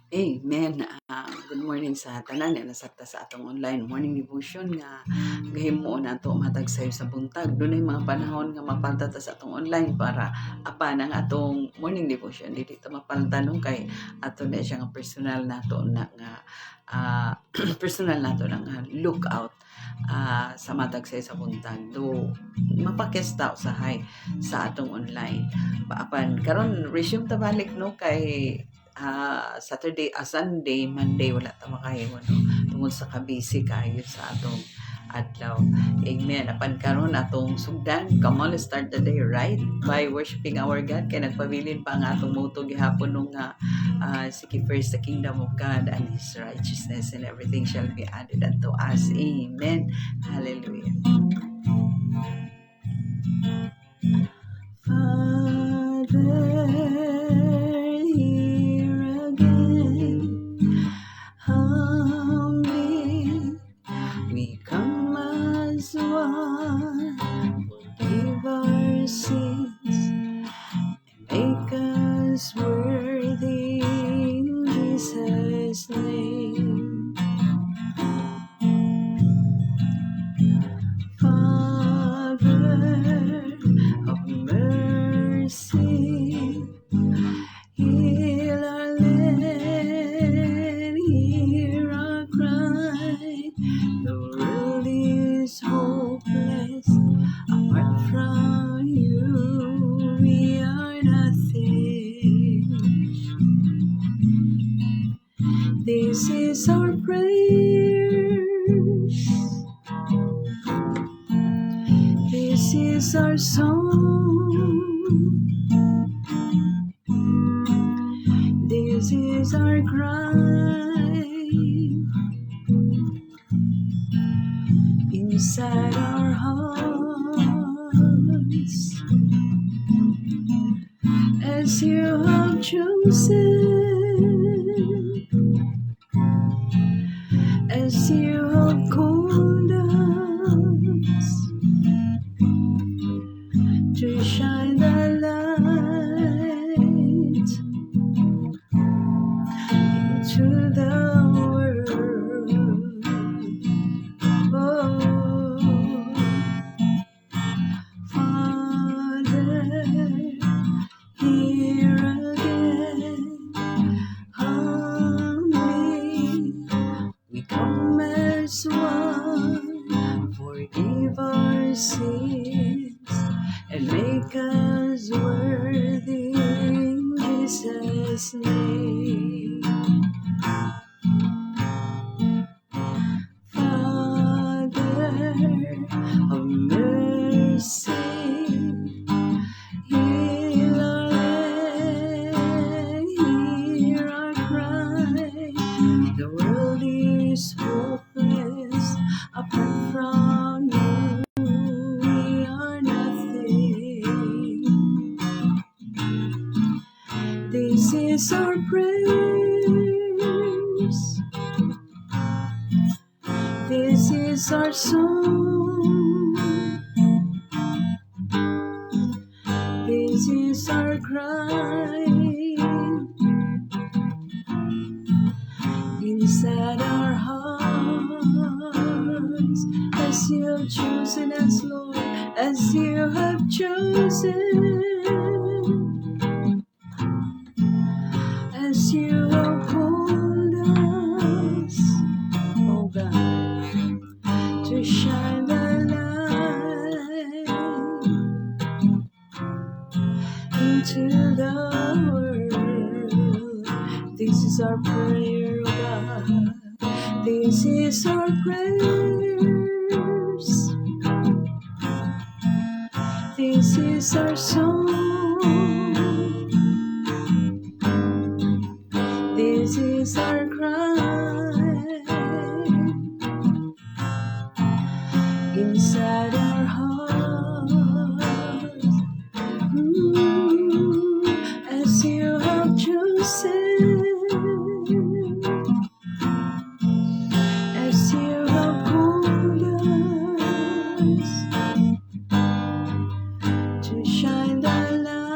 Amen. Good morning sa tanan na nasakta sa atong online morning devotion nga gahimo nato matag sayo sa buntag. Dunay mga panahon nga mapalta ta sa atong online para apan ang atong morning devotion dili ta mapalta no kay ato na siya nga personal nato na nga personal nato na nga lookout sa matag sayo sa buntag do mapakesta usahay sa atong online. Apan karon resume ta balik no kay Saturday, Sunday, Monday, wala ta makahiwan no? Tungod sa kabisi kayo sa atong adlaw. Amen. Apan karon atong sugdan, come on, let's start the day right by worshiping our God. Kaya nagpabilin pa ang atong motto gihapon nung seek first the kingdom of God and His righteousness, and everything shall be added unto us. Amen. Hallelujah. Father, forgive our sins, make us worthy in Jesus' name. Father of mercy, heal our land, hear our cry. The world is hopeless. Apart from you, we are nothing. This is our prayer. This is our song. This is our cry. Inside our hearts, as you have chosen, as you have called us to shine the light into the world. Oh, Father, here again, humbly we come as one. Forgive our sins and make us worthy in Jesus' name. Father of mercy, heal our land, hear our cry. The world is hopeless. Apart from you, we are nothing. This is our praise. This is our song. This is our cry. Inside our hearts, as you have chosen us, Lord, as you have chosen, as you have called us, oh God, to shine the light into the world. This is our prayer, oh God. This is our prayers. This is our song. This is our cry. Inside our hearts, as you have chosen, as you have called us to shine the light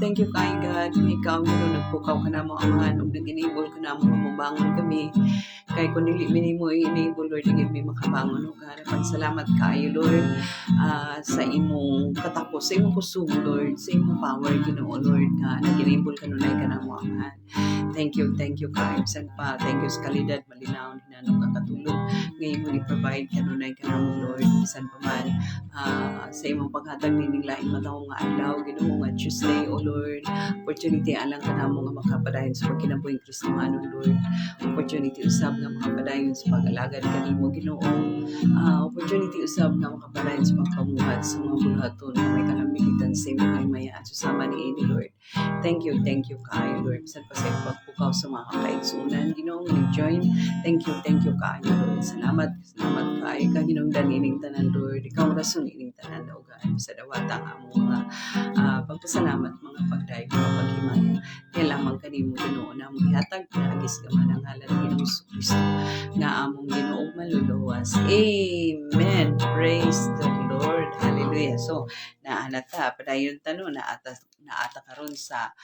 thank you kay God. Ikaw gino nagpukaw ka na mo amahan ug nag-enable ka na mo mabangon kami. Kay kung dili mo i-enable Lord, hindi mi makabangon ug harapan. Salamat kaayo Lord sa imong katapos, sa imong kusog Lord, sa imong power Ginoo Lord nga nag-enable ka nunay ka na mo amahan. Thank you kaayo san pa. Thank you sa kalidad malinaw hinanong kakatulog ngayon mo i-provide ka nunay ka na mo Lord bisan pa man sa imong paghatag nining laing matao nga adlaw Ginoo nga Tuesday o Lord, opportunity alang ka namo nga makapadayon sa pagkinabuhing Kristohanon Lord, opportunity usab nga makapadayon sa pag-alagad kanimo Ginoo, opportunity usab nga makapadayon sa pagpamuhat sa mga buluhaton nga may kalamilitan sa imong kahimayan susama ni ini Lord. Thank you kaayo Lord bisan pa sa pagpukaw sa mga kaigsunan Ginoo nga nag-join. Thank you kaayo Lord. Salamat kaayo ka hinungdan ining tanan Lord. Ikaw rason ining tanan o sa dawata nga among mga pagpasalamat mga pagdayo mga paghimaya. Kaya lamang kanimo Ginoo na among ihatag pinagis ka man ang ngalan ni Hesus Kristo nga among Ginoo maluluwas. Amen. Praise the Lord. Hallelujah. So naanata padayon tanong naata karon sa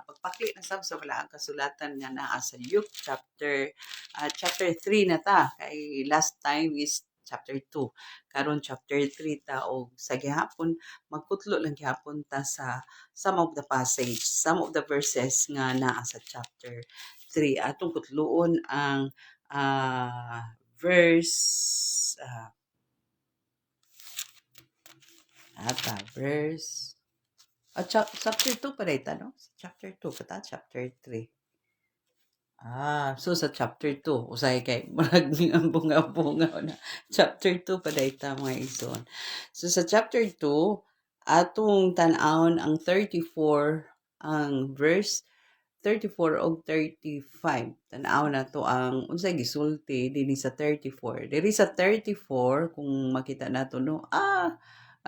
pagpakli na sab sa wala ang kasulatan nga naa sa Luke chapter 3 na ta kay last time is chapter 2 karon chapter 3 ta og sa gihapon magkutlo lang gihapon ta sa some of the passage, some of the verses nga naa sa chapter 3 atong kutloon ang verse chapter 2 pa rin no? Chapter 2 pata chapter 3. So sa chapter 2, usay kay marag ang bunga-bunga na. Chapter 2 pa dayta mga igsoon. So sa chapter 2, atong tan-awon ang 34 ang verse 34 og 35. Tan-awon na to ang unsay gisulti dinhi sa 34. Diri sa 34 kung makita nato no.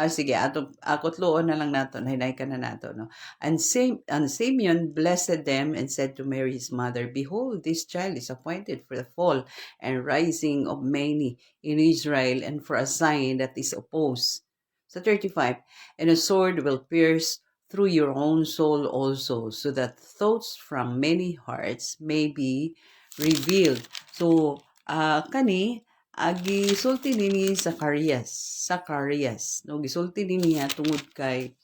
Sige, kutloon na lang nato, hinay ka na nato, no? And Simeon blessed them and said to Mary his mother, Behold, this child is appointed for the fall and rising of many in Israel, and for a sign that is opposed. So 35, and a sword will pierce through your own soul also, so that thoughts from many hearts may be revealed. So, kani, gisulti nini Zacarias no gisulti nini tungod kay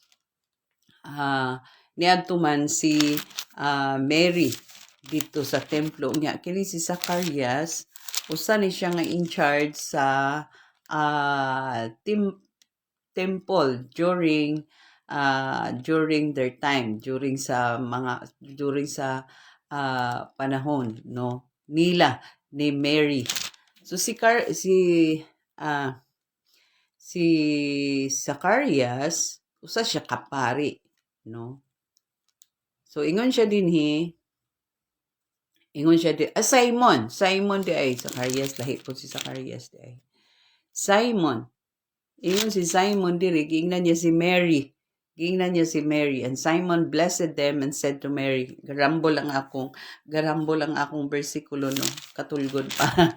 niadto man si Mary dito sa templo niya kini si Zacarias usa ni siya nga in charge sa temple during their time during sa panahon no nila ni Mary. So si Zacarias usa siya kapari no. So ingon siya dinhi Simon di ay Zacarias lahi po si Zacarias di ay Simon ingon si Simon diri giingnan niya si Mary and Simon blessed them and said to Mary, garambol ang akong bersikulo no, katulgod pa.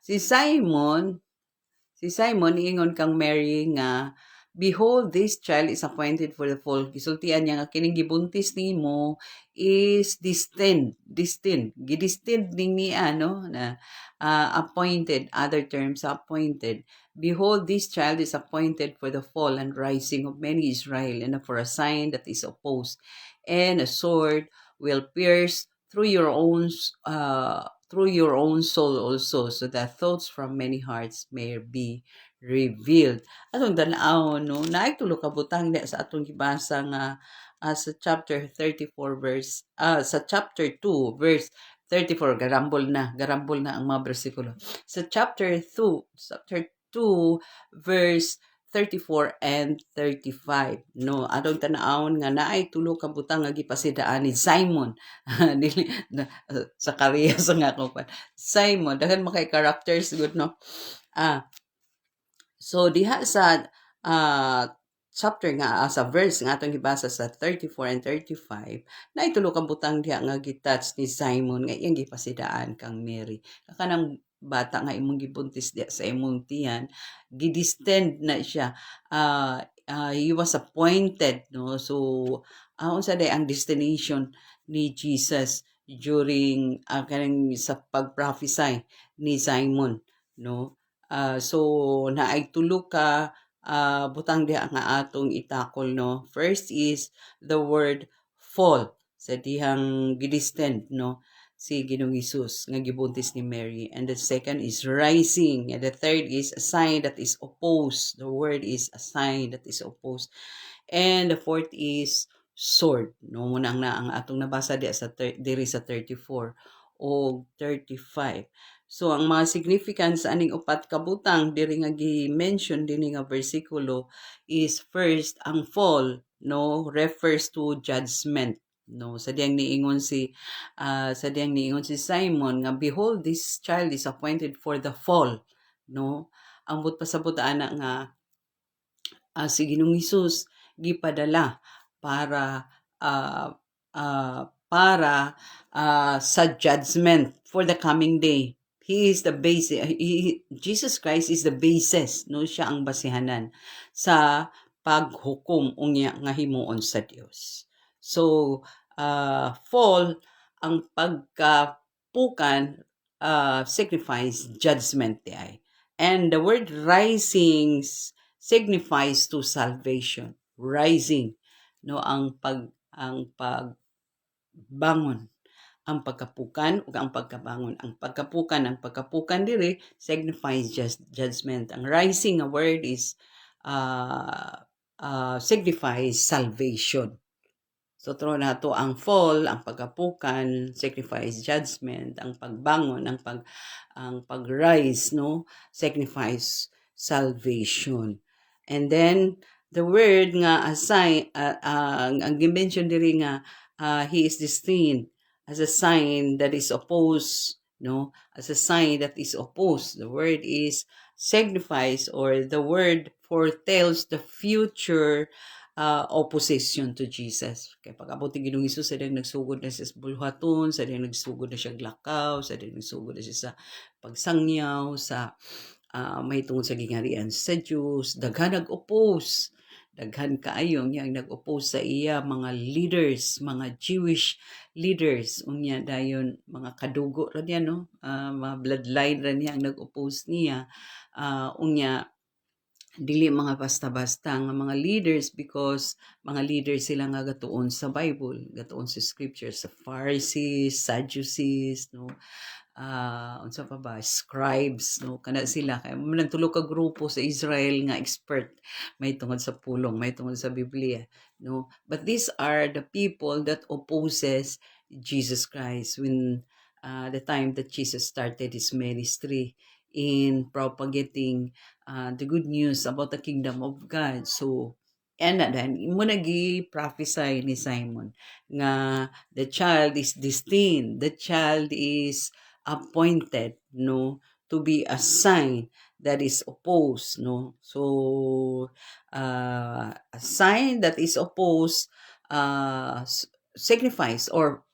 Si Simon ingon kang Mary nga, Behold, this child is appointed for the fall. Gisultian niya nga kining gibuntis nimo is destined. Gidestined ni ano na appointed, other terms appointed. Behold, this child is appointed for the fall and rising of many Israel, and for a sign that is opposed, and a sword will pierce through your own soul also, so that thoughts from many hearts may be revealed. Atong tan-awon no, naay tulo ka butang sa atong gibasa nga sa chapter 34 verse sa chapter 2 verse 34 garambol na ang mga bersikulo. Sa chapter 2 verse 34 and 35 no, atong tan-awon nga naay tulo ka butang nga gipasidaan ni Simon Zacarias nga ako pa Simon daghan makay characters good no. So diha sa chapter nga sa verse nga atong gibasa sa 34 and 35 naay tulo ka butang diha nga gitouch ni Simon nga iyang gipasidaan kang Mary kanang bata nga imong gibuntis diya sa imong tiyan, gidistend na siya. He was appointed, no? So unsa day ang destination ni Jesus during kanang sa pag-prophesy ni Simon, no? So naay tulo ka butang diha nga atong itakol, no? First is the word fall sa dihang gidistend, no? Si Ginoong Hesus nga gibuntis ni Mary. And the second is rising. And the third is a sign that is opposed. The word is a sign that is opposed. And the fourth is sword. No, muna ang atong nabasa diri sa 34 o 35. So ang mga significance aning upat ka butang diri nga gi-mention dinhi nga bersikulo is first ang fall, no, refers to judgment, no. Sa diyang niingon si Simon nga, behold, this child is appointed for the fall, no. Ang pasabot ana nga si Ginoong Hesus gipadala para sa judgment for the coming day. He is the base. Jesus Christ is the basis, no, siya ang basihanan sa paghukom unya nga himuon sa Dios. So fall ang pagkapukan, signifies judgment di ay. And the word rising signifies to salvation. Rising, no, ang pagbangon, ang pagkapukan ug ang pagkabangon. Ang pagkapukan diri signifies judgment. Ang rising nga word is signifies salvation. So tro nato ang fall, ang pagkapukan signifies judgment, ang pagbangon, ang pag-rise, no, signifies salvation. And then the word nga assign, ang gimension diri nga he is destined as a sign that is opposed, no, as a sign that is opposed. The word is signifies, or the word foretells the future opposition to Jesus. Kaya pag-abot ni Ginoong Hesus, sa diyang nagsugod na siya sa bulhaton, sa diyang nagsugod na siya glakaw, sa diyang nagsugod na siya sa pagsangyaw, sa mahitungod sa gingharian sa Diyos, daghan nag-oppose. Daghan kaayo niya ang nag-oppose sa iya, mga leaders, mga Jewish leaders, unya dayon mga kadugo ra niya, no, mga bloodline ra niya ang nag-oppose niya. Unya dili mga basta-basta nga mga leaders, because mga leaders sila nga gatuon sa Bible, gatuon sa scripture, sa Pharisees, Sadducees, no, unsa pa ba, scribes, no, kana sila kay man tulo ka grupo sa Israel nga expert may tungod sa pulong, may tungod sa Biblia, no. But these are the people that opposes Jesus Christ when the time that Jesus started his ministry in propagating the good news about the kingdom of God. So and then mo nagi-prophesy ni Simon nga the child is destined, the child is appointed, no, to be a sign that is opposed, no. So a sign that is opposed signifies or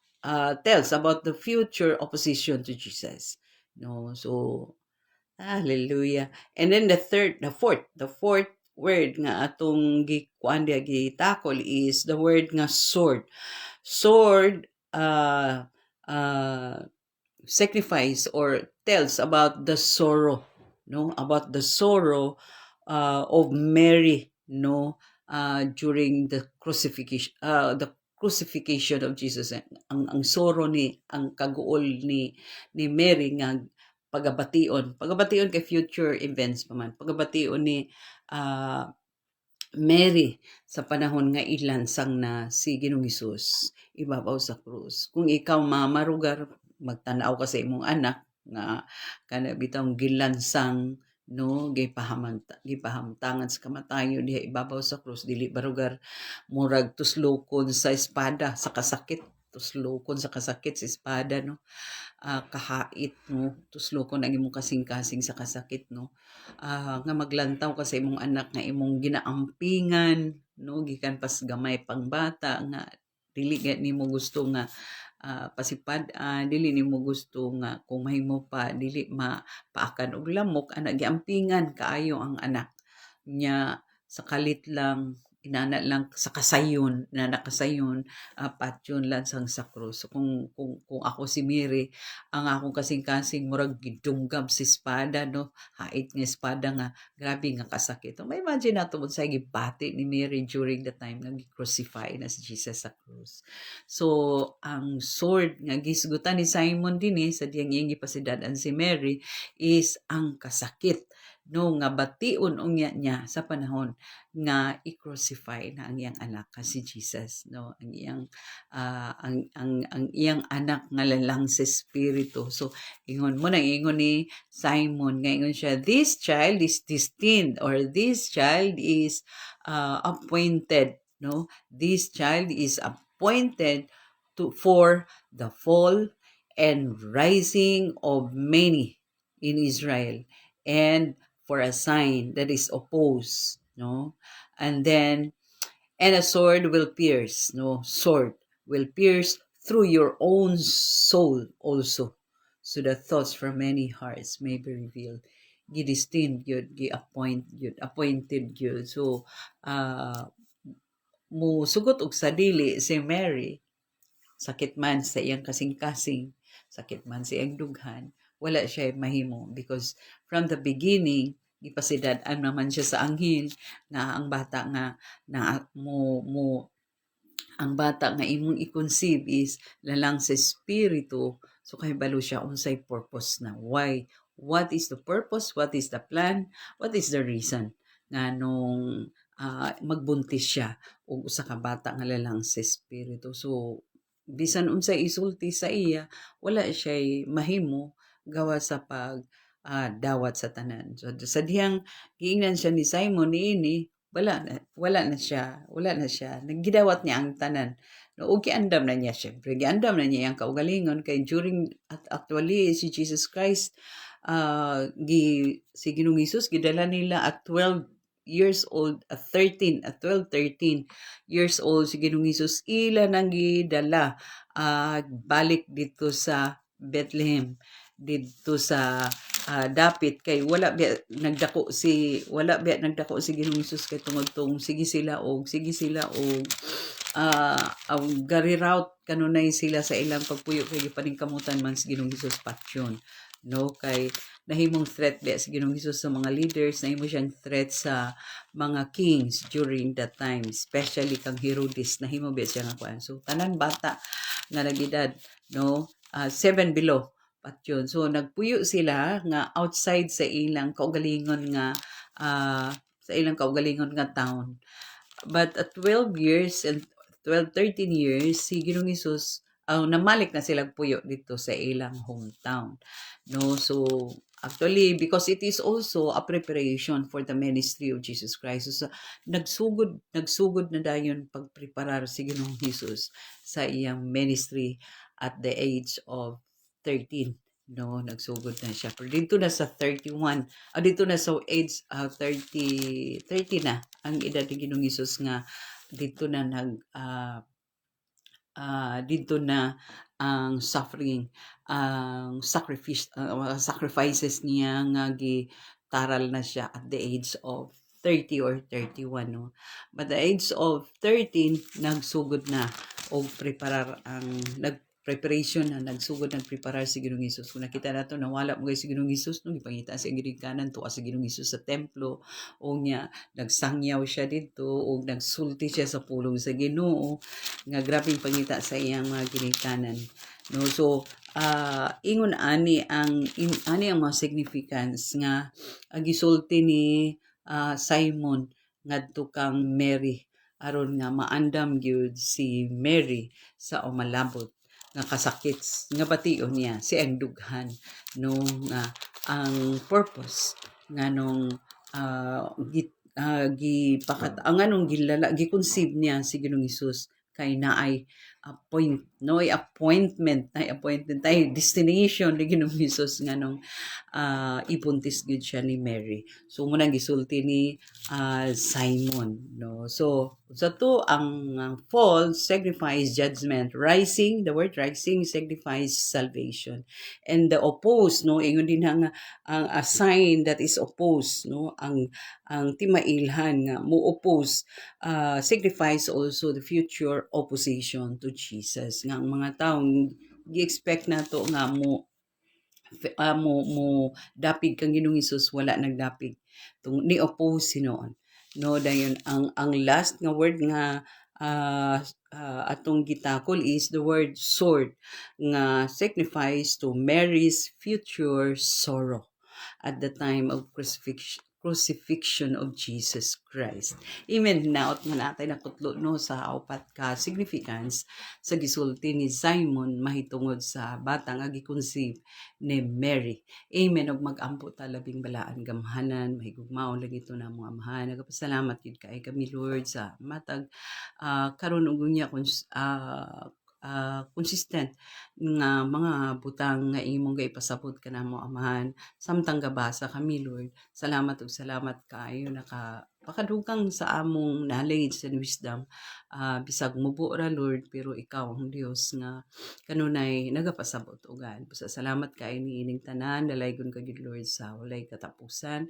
tells about the future opposition to Jesus, no. So hallelujah. And then the fourth word nga atong gikuan dia gitakol is the word nga sword. Sword signifies or tells about the sorrow, no, about the sorrow of Mary, no, during the crucifixion of Jesus. Ang sorrow ang kaguol ni Mary nga pagabation kay future events pa man, pagabation ni Mary sa panahon nga ilansang na si Ginoong Hesus ibabaw sa krus. Kung ikaw mamarugar, magtanaw ka sa imong anak nga kana bitong gilansang, no, gipahamtangan sa kamatayon diha ibabaw sa krus, dili barugar murag tuslokon sa espada sa kasakit, tuslokon sa kasakit sa espada, no, kahait, no, tuslokon ang imong kasing-kasing sa kasakit, no, nga maglantaw ka sa imong anak nga imong ginaampingan, no, gikan pas gamay pang bata nga dili nimo gusto nga pasipad dili nimo gusto nga kung mahimo pa dili mapaakan og lamok ana giampingan kaayo ang anak nya sa kalit lang inana lang sa kasayon na nakasayon patyon lang sang sa krus. So, kung ako si Mary ang akong kasing-kasing murag gidunggam si espada no hait nga espada nga grabe nga kasakit. May imagine nato unsay gipati ni Mary during the time nga gi-crucify na si Jesus sa krus. So ang sword nga gisgutan ni Simon dinhi sa diyang iyang gipasidadan si Mary is ang kasakit no nga bation unya niya sa panahon nga i-crucify na ang iyang anak nga si Jesus no ang iyang ang iyang anak nga lalang sa espiritu. So ingon mo nang ingon ni Simon nga ingon siya, this child is destined or this child is appointed no, this child is appointed for the fall and rising of many in Israel and for a sign that is opposed no, and then and a sword will pierce no, sword will pierce through your own soul also, so that thoughts from many hearts may be revealed. Gidestined yun, appointed yun. So mo sugot og sadili si Mary, sakit man sa iyang kasing-kasing, sakit man sa iyang dughan, wala siya mahimo because from the beginning gipasidad-an naman siya sa anghel nga ang bata nga na ang bata nga imong i-conceive is lalang sa espiritu. So kahibalo siya unsay purpose na why, what is the purpose, what is the plan, what is the reason nga nung magbuntis siya og usa ka bata nga lalang sa espiritu. So bisan unsay isulti sa iya wala siya mahimo gawa sa pag dawat sa tanan. So sa dihang giingnan siya ni Simon niini wala na siya naggidawat niya ang tanan no ug giandam na niya syempre giandam na niya ang kaugalingon kay during actually si Jesus Christ si Ginoong Hesus gidala nila at 12 years old at 13 at 12 13 years old si Ginoong Hesus ila nang gidala balik dito sa Bethlehem dito sa dapit kay wala ba nagdako si Ginoong Hesus kay tungod sige sila og ang gari route kanunay sila sa ilang pagpuyo kay gipaningkamutan man si Ginoong Hesus patyon no kay nahimong threat di si Ginoong Hesus sa mga leaders, nahimo siyang threat sa mga kings during that time, especially kang Herodes nahimo ba siya nga kuan. So tanan bata nga nagedad no 7 below patyon. So nagpuyo sila nga outside sa ilang kaugalingon nga town. But at 12 years and 13 years si Ginoong Hesus namalik na sila puyo dito sa ilang hometown. No, so actually because it is also a preparation for the ministry of Jesus Christ. So nagsugod na dayon pagpreparar si Ginoong Hesus sa iyang ministry at the age of 13 no nagsugod na siya pero dito na sa 31 dito na sa age 30 na ang edad ni Ginoong Hesus nga dito na dito na ang suffering ang sacrifices niya nga gitaral na siya at the age of 30 or 31 no, but the age of 13 nagsugod na og preparar ang preparation na nagpreparar si Ginoong Hesus. Kung nakita nato nawala mo si Ginoong Hesus no gipangita sa ginikanan to si Ginoong Hesus sa templo o niya nagsangyaw siya dito o nagsulti siya sa pulong sa Ginoo nga grabeng pangita sa iyang mga ginikanan no. So ingon ani ang mga significance nga gisulti ni Simon ngadto kang Mary aron nga maandam gyud si Mary sa umalabot nga kasakit nga bation niya si ang dughan no nga ang purpose nga nung ang anong gi-conceive niya si Ginoong Hesus kay naay appointment tay destination ni Ginoong Hesus nga nung ibuntis gid siya ni Mary. So muna gisulti ni Simon no. So Sa to, ang fall signifies judgment. Rising, the word rising signifies salvation. And the opposed, no, ingon din ang a sign that is opposed, no, ang timailhan nga mo oppose signifies also the future opposition to Jesus. Nga ang mga taong gi-expect nato nga mo dapig kang Ginoong Hesus, wala nagdapig tung ni oppose sinoon, no, dayon ang last nga word nga atong gitakol is the word sword nga signifies to Mary's future sorrow at the time of crucifixion of Jesus Christ. Amen. Naot nga natay nakutlo no sa upat ka significance sa gisulti ni Simon mahitungod sa bata nga gi-conceive ni Mary. Amen. Og mag-ampo ta labing balaan gamhanan, mahigugmaon lagi ito na mga amahan. Nagapasalamat yun kay kami Lord sa matag karon ug unya consistent nga mga butang nga imong gaipasabot kanamo amahan samtang gabasa kami Lord. Salamat ug salamat kaayo pakadukang sa among knowledge and wisdom. Bisag mubo ra Lord, pero ikaw ang Dios nga kanunay nagapasabot ugan. Busa salamat kay niining tanan, dalaygon ka gid Lord sa walay katapusan.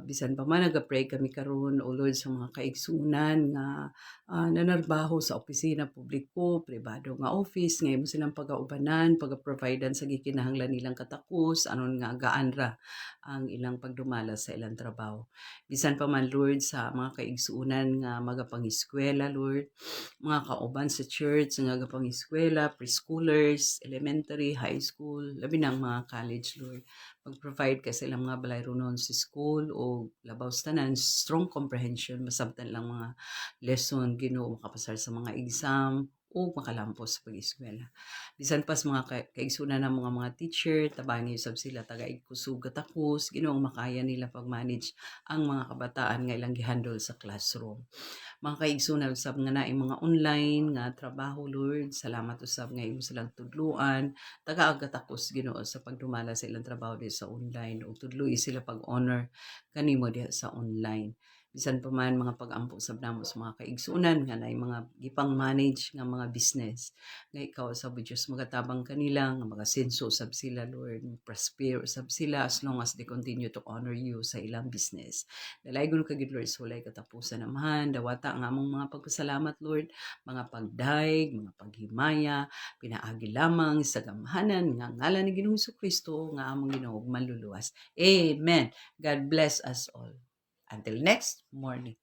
Bisan pa man nagapray kami karon o Lord sa mga kaigsunan nga nanarbaho sa opisina publiko, pribado nga office, nga imo silang pagaubanan, pagaprovidean sa gikinahanglan nilang katakos, anon nga gaan ra ang ilang pagdumala sa ilang trabaho. Bisan pa man Lord sa mga kaigsuunan nga magapangiskwela Lord, mga kauban sa church nga gapangiskwela, preschoolers, elementary, high school, labi ng mga college Lord. Mag-provide ka sa ilang mga balayronon sa school o labaw sa tanan, strong comprehension, masabtan lang mga lesson, Ginoo, makapasar sa mga exam, o makalampos sa pag-eskwela. Bisan pas mga kaigsunan ng mga teacher, tabangi usab sila tagaig kusog katakos, Ginoo makaya nila pag-manage ang mga kabataan nga ilang gihandle sa classroom. Mga kaigsunan usab nga naay mga online nga trabaho Lord, salamat usab nga imo silang tudluan, tagaag katakos Ginoo sa pagdumala sa ilang trabaho di sa online ug tudloy sila pag-honor kanimo diha sa online. Bisan pa man mga pag-ampo sab namo sa mga kaigsunan nga naay mga gipang manage nga mga business nga ikaw sa Diyos magatabang kanila nga magasenso sab sila Lord, prosper sab sila as long as they continue to honor you sa ilang business. Dalaygon ka gid Lord sa walay katapusan amahan, dawata nga among mga pagpasalamat Lord, mga pagdaig, mga paghimaya, pinaagi lamang sa gamhanan nga ngalan ni Ginoong Kristo nga among Ginoo manluluwas. Amen. God bless us all. Until next morning.